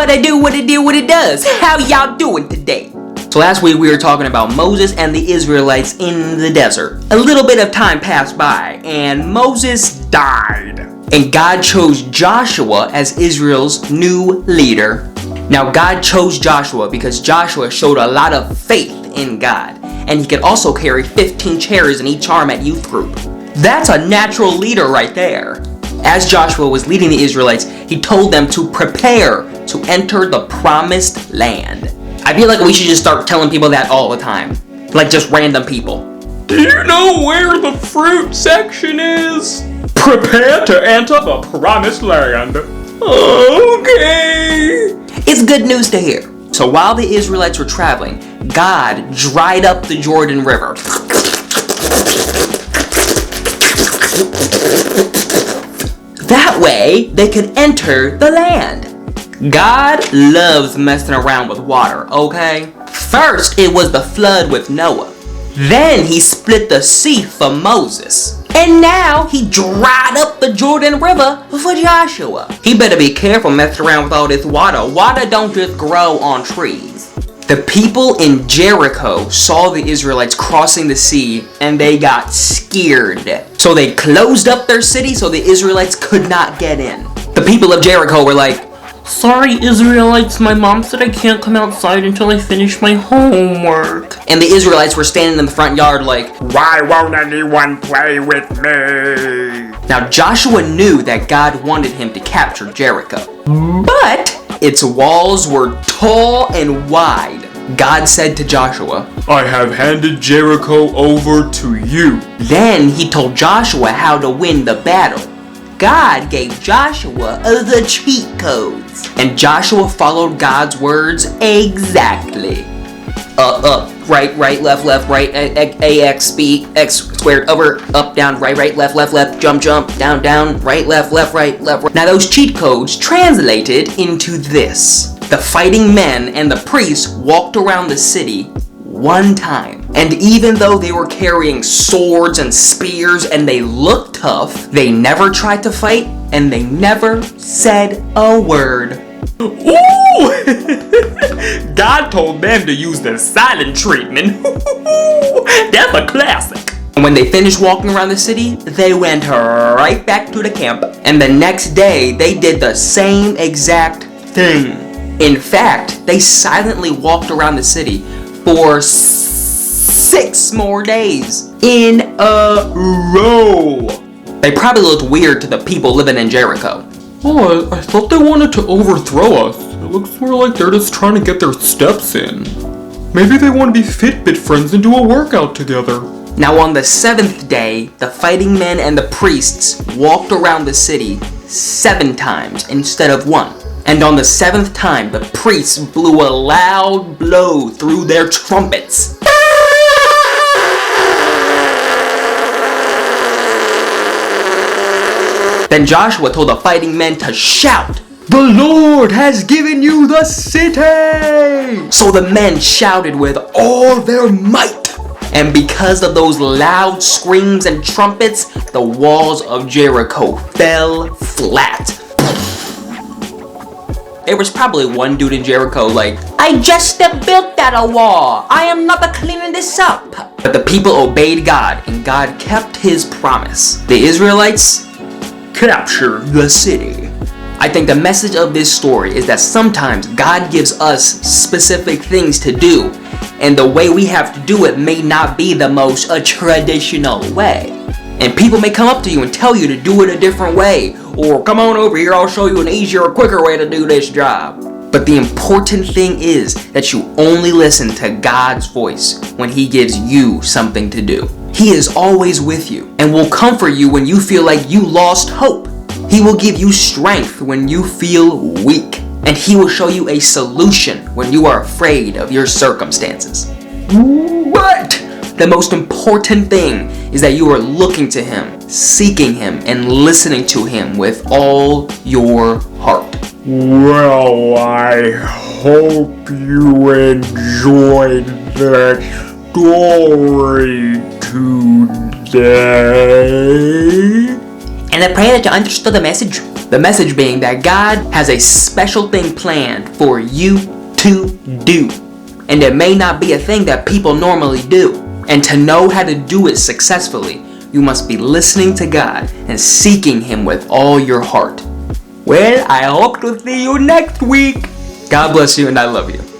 What it does. How y'all doing today? So last week we were talking about Moses and the Israelites in the desert. A little bit of time passed by and Moses died. And God chose Joshua as Israel's new leader. Now God chose Joshua because Joshua showed a lot of faith in God. And he could also carry 15 chairs in each arm at youth group. That's a natural leader right there. As Joshua was leading the Israelites, he told them to prepare to enter the promised land. I feel like we should just start telling people that all the time. Like just random people. Do you know where the fruit section is? Prepare to enter the promised land. Okay. It's good news to hear. So while the Israelites were traveling, God dried up the Jordan River. That way, they could enter the land. God loves messing around with water, okay? First, it was the flood with Noah. Then he split the sea for Moses. And now he dried up the Jordan River for Joshua. He better be careful messing around with all this water. Water don't just grow on trees. The people in Jericho saw the Israelites crossing the sea and they got scared. So they closed up their city so the Israelites could not get in. The people of Jericho were like, "Sorry, Israelites, my mom said I can't come outside until I finish my homework." And the Israelites were standing in the front yard like, "Why won't anyone play with me?" Now Joshua knew that God wanted him to capture Jericho. But its walls were tall and wide. God said to Joshua, "I have handed Jericho over to you." Then he told Joshua how to win the battle. God gave Joshua the cheat codes. And Joshua followed God's words exactly. Right, left, right, AX, B, X squared, over, up, down, right, left, jump, down, right, left. Now those cheat codes translated into this. The fighting men and the priests walked around the city one time. And even though they were carrying swords and spears and they looked tough, they never tried to fight and they never said a word. Ooh! God told them to use the silent treatment. That's a classic. And when they finished walking around the city, they went right back to the camp. And the next day, they did the same exact thing. In fact, they silently walked around the city for 6 more days in a row. They probably looked weird to the people living in Jericho. Oh, I thought they wanted to overthrow us. It looks more like they're just trying to get their steps in. Maybe they want to be Fitbit friends and do a workout together. Now on the 7th day, the fighting men and the priests walked around the city 7 times instead of 1. And on the 7th time, the priests blew a loud blow through their trumpets. Then Joshua told the fighting men to shout, "The Lord has given you the city!" So the men shouted with all their might. And because of those loud screams and trumpets, the walls of Jericho fell flat. There was probably one dude in Jericho like, "I just built that a wall. I am not cleaning this up." But the people obeyed God and God kept his promise. The Israelites captured the city. I think the message of this story is that sometimes God gives us specific things to do, and the way we have to do it may not be the most traditional way. And people may come up to you and tell you to do it a different way, or "Come on over here, I'll show you an easier or quicker way to do this job." But the important thing is that you only listen to God's voice when he gives you something to do. He is always with you and will comfort you when you feel like you lost hope. He will give you strength when you feel weak. And he will show you a solution when you are afraid of your circumstances. But the most important thing is that you are looking to him, seeking him, and listening to him with all your heart. Well, I hope you enjoyed that story today. And I pray that you understood the message. The message being that God has a special thing planned for you to do. And it may not be a thing that people normally do. And to know how to do it successfully, you must be listening to God and seeking Him with all your heart. Well, I hope to see you next week. God bless you and I love you.